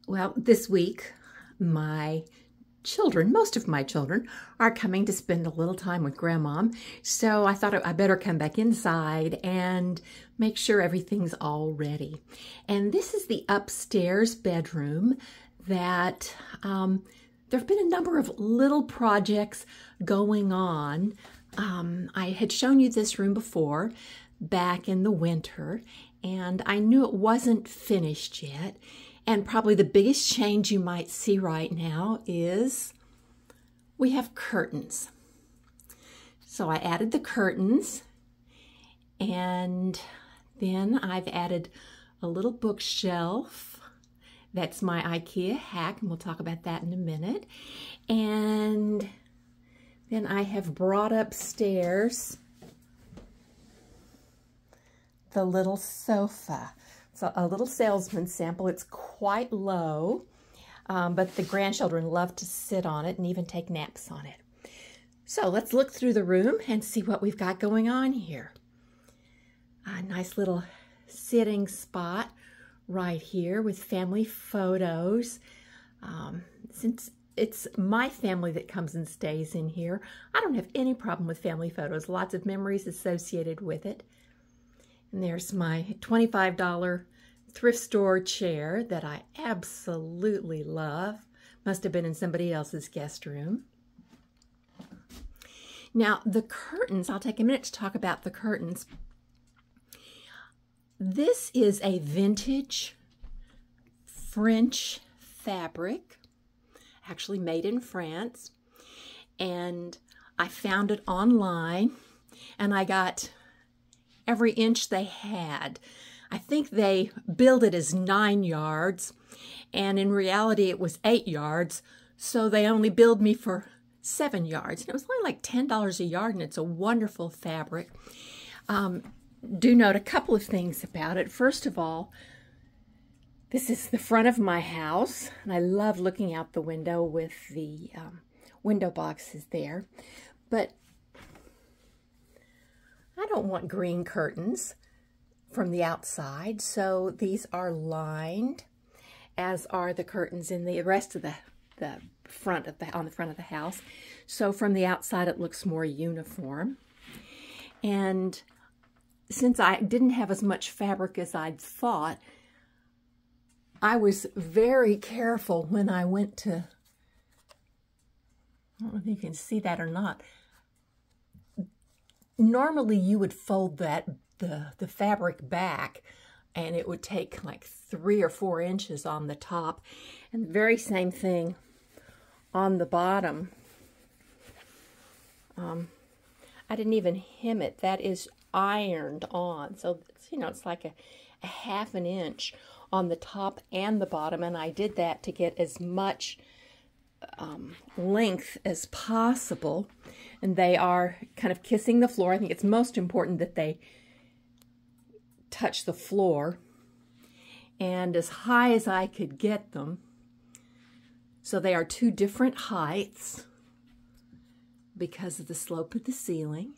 Well, this week, my children, most of my children, are coming to spend a little time with Grandmom. So I thought I better come back inside and make sure everything's all ready. And this is the upstairs bedroom that there have been a number of little projects going on. I had shown you this room before back in the winter, and I knew it wasn't finished yet. And probably the biggest change you might see right now is we have curtains. So I added the curtains, and then I've added a little bookshelf. That's my IKEA hack, and we'll talk about that in a minute. And then I have brought upstairs the little sofa. So a little salesman sample. It's quite low, but the grandchildren love to sit on it and even take naps on it. So let's look through the room and see what we've got going on here. A nice little sitting spot right here with family photos. Since it's my family that comes and stays in here, I don't have any problem with family photos. Lots of memories associated with it. And there's my $25 thrift store chair that I absolutely love. Must have been in somebody else's guest room. Now, the curtains, I'll take a minute to talk about the curtains. This is a vintage French fabric, actually made in France. And I found it online, and I got every inch they had. I think they billed it as 9 yards, and in reality it was 8 yards, so they only billed me for 7 yards. And it was only like $10 a yard, and it's a wonderful fabric. Do note a couple of things about it. First of all, this is the front of my house, and I love looking out the window with the window boxes there. But I don't want green curtains from the outside, so these are lined, as are the curtains in the rest of the front of on the front of the house. So from the outside, it looks more uniform. And since I didn't have as much fabric as I'd thought, I was very careful when I went to, I don't know if you can see that or not. Normally you would fold the fabric back, and it would take like 3 or 4 inches on the top, and the very same thing on the bottom. I didn't even hem it. That is ironed on, so it's like a ½ an inch on the top and the bottom, and I did that to get as much length as possible. And they are kind of kissing the floor. I think it's most important that they touch the floor, and as high as I could get them. So they are 2 different heights because of the slope of the ceiling.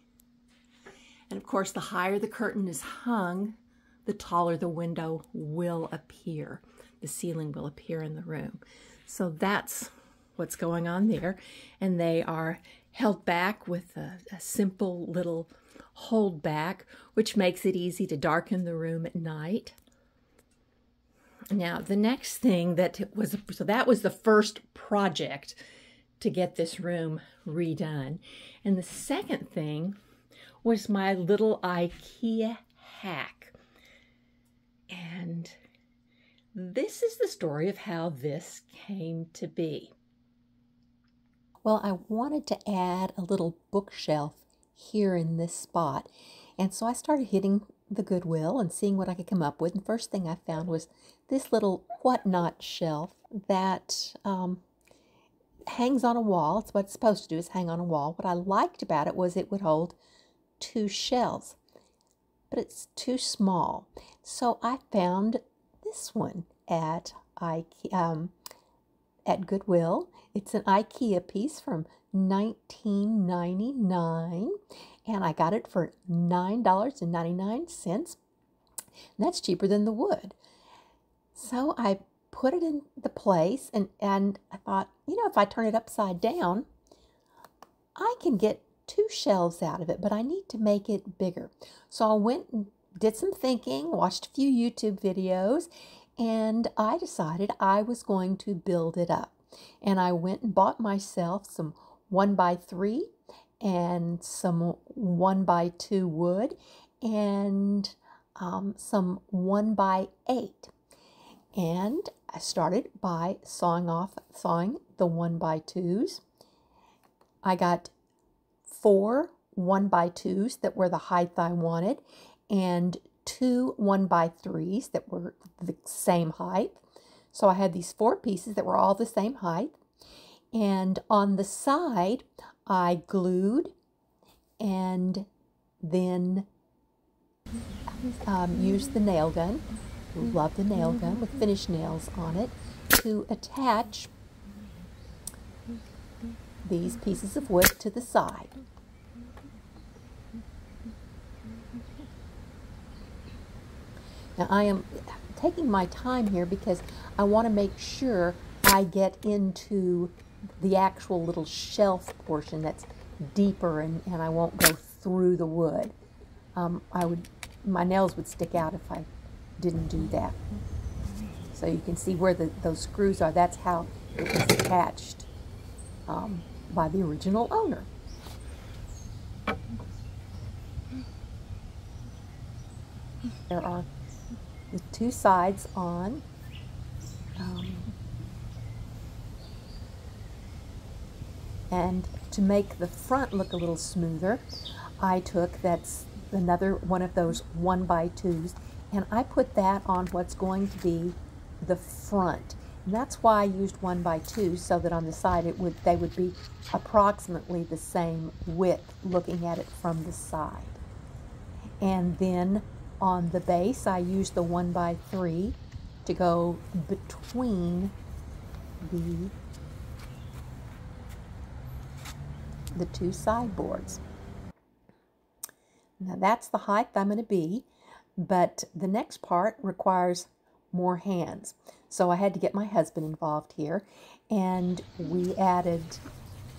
And of course, the higher the curtain is hung, the taller the window will appear. The ceiling will appear in the room. So that's what's going on there. And they are held back with a simple little hold back, which makes it easy to darken the room at night. Now, the next thing so that was the first project to get this room redone. And the second thing was my little IKEA hack. And this is the story of how this came to be. Well, I wanted to add a little bookshelf here in this spot, and so I started hitting the Goodwill and seeing what I could come up with. And first thing I found was this little whatnot shelf that hangs on a wall. It's what it's supposed to do, is hang on a wall. What I liked about it was it would hold 2 shelves, but it's too small. So I found this one at Goodwill. It's an IKEA piece from $19.99, and I got it for $9.99. And that's cheaper than the wood. So I put it in the place, and I thought, you know, if I turn it upside down, I can get 2 shelves out of it, but I need to make it bigger. So I went and did some thinking, watched a few YouTube videos, and I decided I was going to build it up. And I went and bought myself some 1x3 and some 1x2 wood and some 1x8. And I started by sawing the 1x2s. I got 4 1x2s that were the height I wanted, and 2 1x3s that were the same height. So I had these 4 pieces that were all the same height. And on the side, I glued and then used the nail gun. Love the nail gun with finished nails on it to attach these pieces of wood to the side. Now I am taking my time here because I want to make sure I get into the actual little shelf portion that's deeper, and I won't go through the wood. My nails would stick out if I didn't do that. So you can see where those screws are. That's how it was attached by the original owner. There are the 2 sides on. And to make the front look a little smoother, I took, that's another one of those 1x2s, and I put that on what's going to be the front. And that's why I used 1x2, so that on the side they would be approximately the same width looking at it from the side. And then on the base, I used the 1x3 to go between the 2 sideboards. Now that's the height I'm going to be, but the next part requires more hands. So I had to get my husband involved here, and we added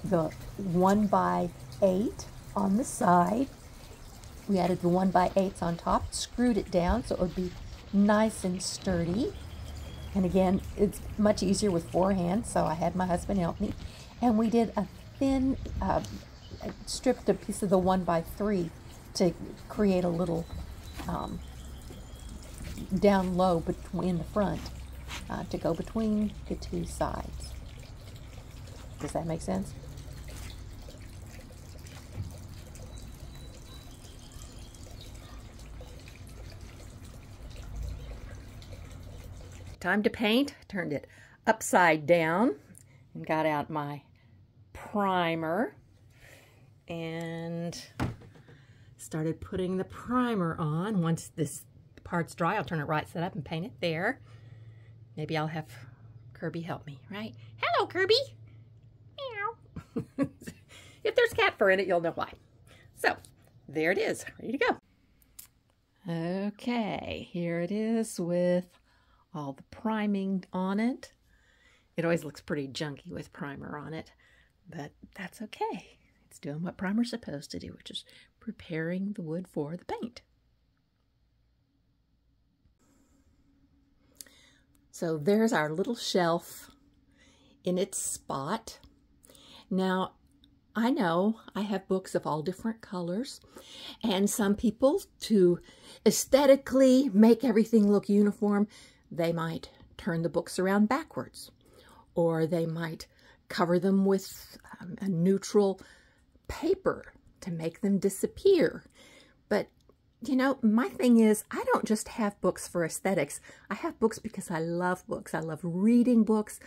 the 1x8 on the side. We added the 1x8s on top, screwed it down so it would be nice and sturdy. And again, it's much easier with 4 hands, so I had my husband help me. And we did a thin, stripped a piece of the 1x3 to create a little down low in the front to go between the 2 sides. Does that make sense? Time to paint. Turned it upside down and got out my primer and started putting the primer on. Once this part's dry, I'll turn it right side up and paint it there. Maybe I'll have Kirby help me, right? Hello, Kirby. Meow. If there's cat fur in it, you'll know why. So, there it is, ready to go. Okay, here it is with all the priming on it. It always looks pretty junky with primer on it, but that's okay. It's doing what primer's supposed to do, which is preparing the wood for the paint. So there's our little shelf in its spot. Now, I know I have books of all different colors, and some people, to aesthetically make everything look uniform, they might turn the books around backwards, or they might cover them with a neutral paper to make them disappear. But, you know, my thing is, I don't just have books for aesthetics. I have books because I love books. I love reading books.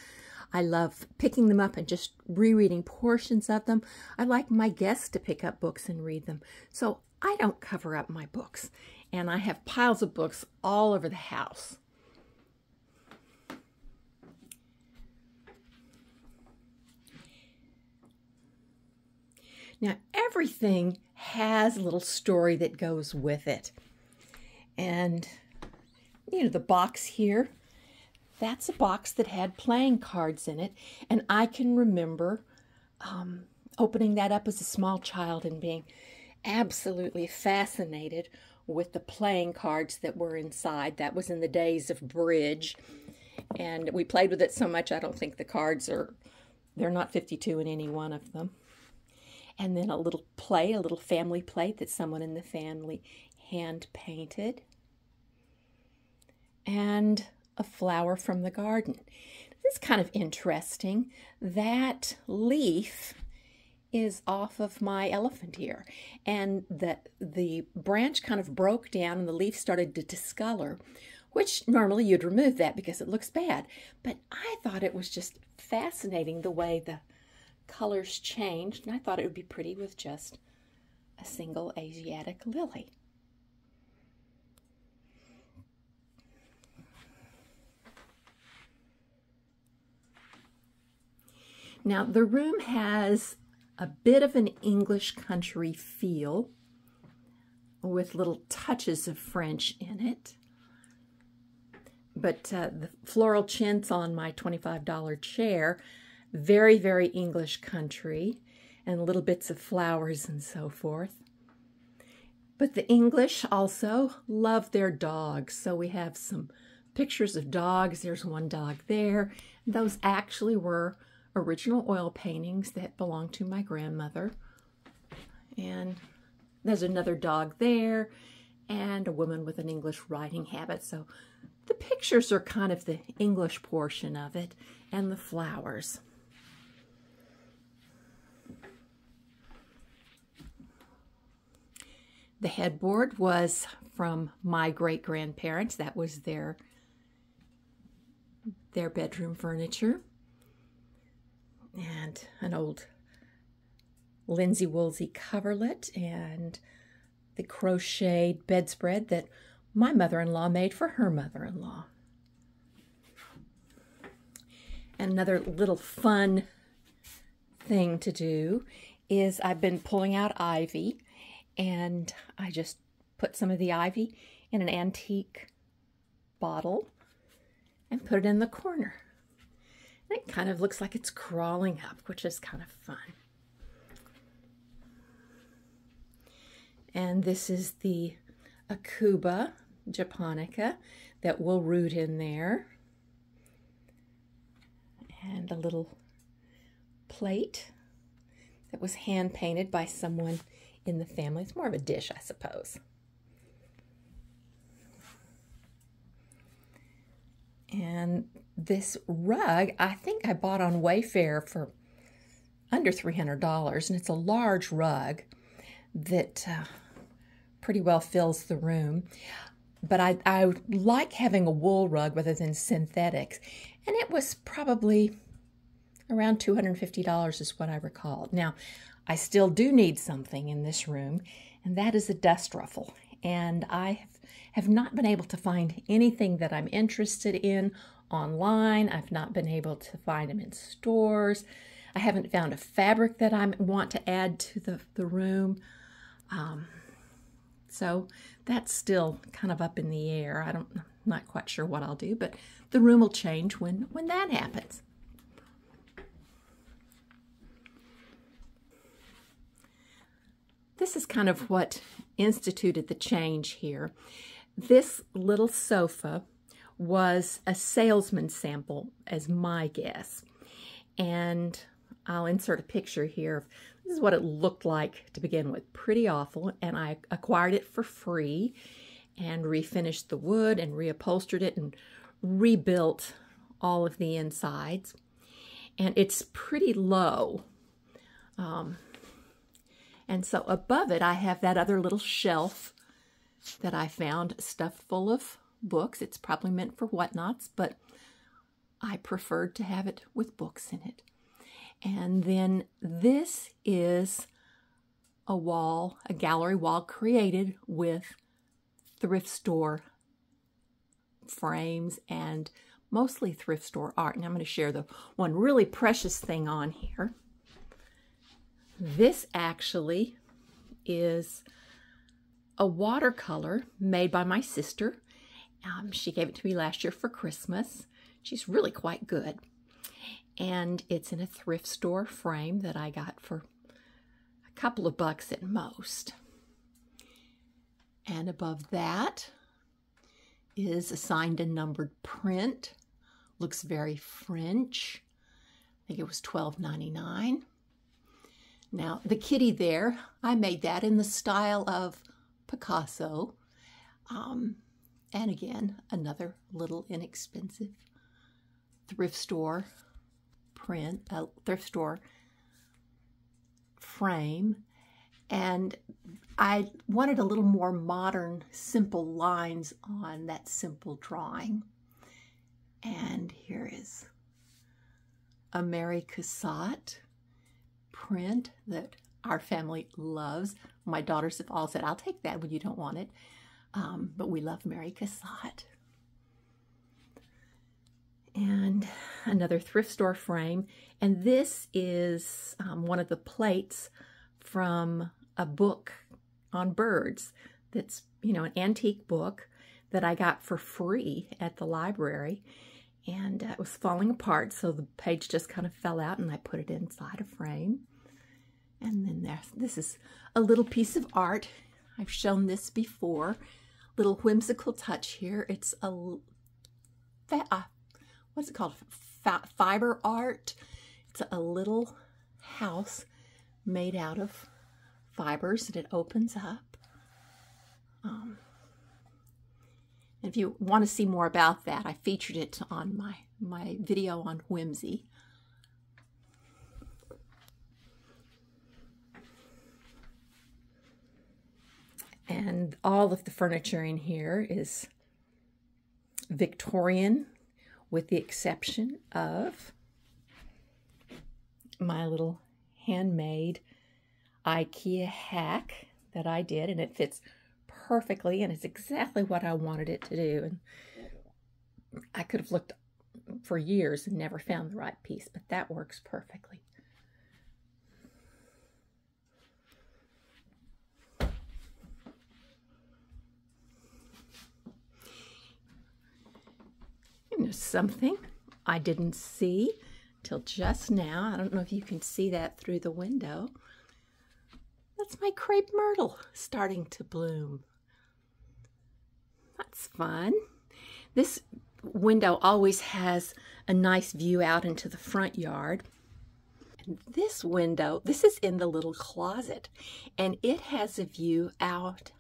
I love picking them up and just rereading portions of them. I like my guests to pick up books and read them. So I don't cover up my books. And I have piles of books all over the house. Now, everything has a little story that goes with it. And, you know, the box here, that's a box that had playing cards in it, and I can remember opening that up as a small child and being absolutely fascinated with the playing cards that were inside. That was in the days of bridge, and we played with it so much I don't think the cards they're not 52 in any one of them. And then a little family plate that someone in the family hand painted, and a flower from the garden. This is kind of interesting. That leaf is off of my elephant ear, and the branch kind of broke down and the leaf started to discolor, which normally you'd remove that because it looks bad. But I thought it was just fascinating the way the colors changed, and I thought it would be pretty with just a single Asiatic lily. Now, the room has a bit of an English country feel with little touches of French in it. But the floral chintz on my $25 chair, very, very English country, and little bits of flowers and so forth. But the English also love their dogs, so we have some pictures of dogs. There's one dog there. Those actually were original oil paintings that belonged to my grandmother. And there's another dog there, and a woman with an English writing habit. So the pictures are kind of the English portion of it, and the flowers. The headboard was from my great-grandparents. That was their bedroom furniture. And an old linsey woolsey coverlet, and the crocheted bedspread that my mother-in-law made for her mother-in-law. And another little fun thing to do is I've been pulling out ivy, and I just put some of the ivy in an antique bottle and put it in the corner. It kind of looks like it's crawling up, which is kind of fun. And this is the Akuba japonica that will root in there. And a little plate that was hand painted by someone in the family. It's more of a dish, I suppose. And this rug, I think I bought on Wayfair for under $300, and it's a large rug that pretty well fills the room. But I like having a wool rug rather than synthetics, and it was probably around $250 is what I recall. Now, I still do need something in this room, and that is a dust ruffle, and I have not been able to find anything that I'm interested in online. I've not been able to find them in stores. I haven't found a fabric that I want to add to the room. So that's still kind of up in the air. I'm not quite sure what I'll do, but the room will change when that happens. This is kind of what instituted the change here. This little sofa was a salesman sample, as my guess. And I'll insert a picture here. This is what it looked like to begin with. Pretty awful. And I acquired it for free and refinished the wood and reupholstered it and rebuilt all of the insides. And it's pretty low. And so above it, I have that other little shelf that I found stuffed full of books. It's probably meant for whatnots, but I preferred to have it with books in it. And then this is a gallery wall created with thrift store frames and mostly thrift store art. And I'm going to share the one really precious thing on here. This actually is a watercolor made by my sister. She gave it to me last year for Christmas. She's really quite good. And it's in a thrift store frame that I got for a couple of bucks at most. And above that is a signed and numbered print. Looks very French. I think it was $12.99. Now, the kitty there, I made that in the style of Picasso. And again, another little inexpensive thrift store print, thrift store frame. And I wanted a little more modern, simple lines on that simple drawing. And here is a Mary Cassatt print that our family loves. My daughters have all said, I'll take that when you don't want it. But we love Mary Cassatt. And another thrift store frame. And this is one of the plates from a book on birds that's, an antique book that I got for free at the library. And it was falling apart, so the page just kind of fell out, and I put it inside a frame. And then this is a little piece of art. I've shown this before. Little whimsical touch here. It's a, what's it called? Fiber art. It's a little house made out of fibers, and it opens up. If you want to see more about that, I featured it on my video on whimsy. And all of the furniture in here is Victorian, with the exception of my little handmade IKEA hack that I did, and it fits perfectly, and it's exactly what I wanted it to do. And I could have looked for years and never found the right piece, but that works perfectly. And there's something I didn't see till just now. I don't know if you can see that through the window. That's my crepe myrtle starting to bloom. That's fun. This window always has a nice view out into the front yard. And this window, this is in the little closet, and it has a view out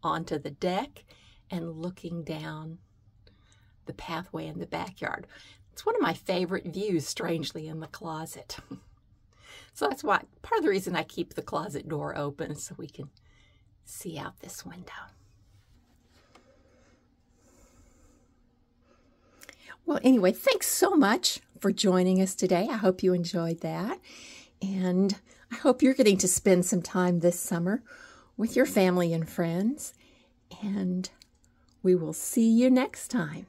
onto the deck and looking down the pathway in the backyard. It's one of my favorite views, strangely, in the closet. So that's why, part of the reason I keep the closet door open, so we can see out this window. Well, anyway, thanks so much for joining us today. I hope you enjoyed that. And I hope you're getting to spend some time this summer with your family and friends. And we will see you next time.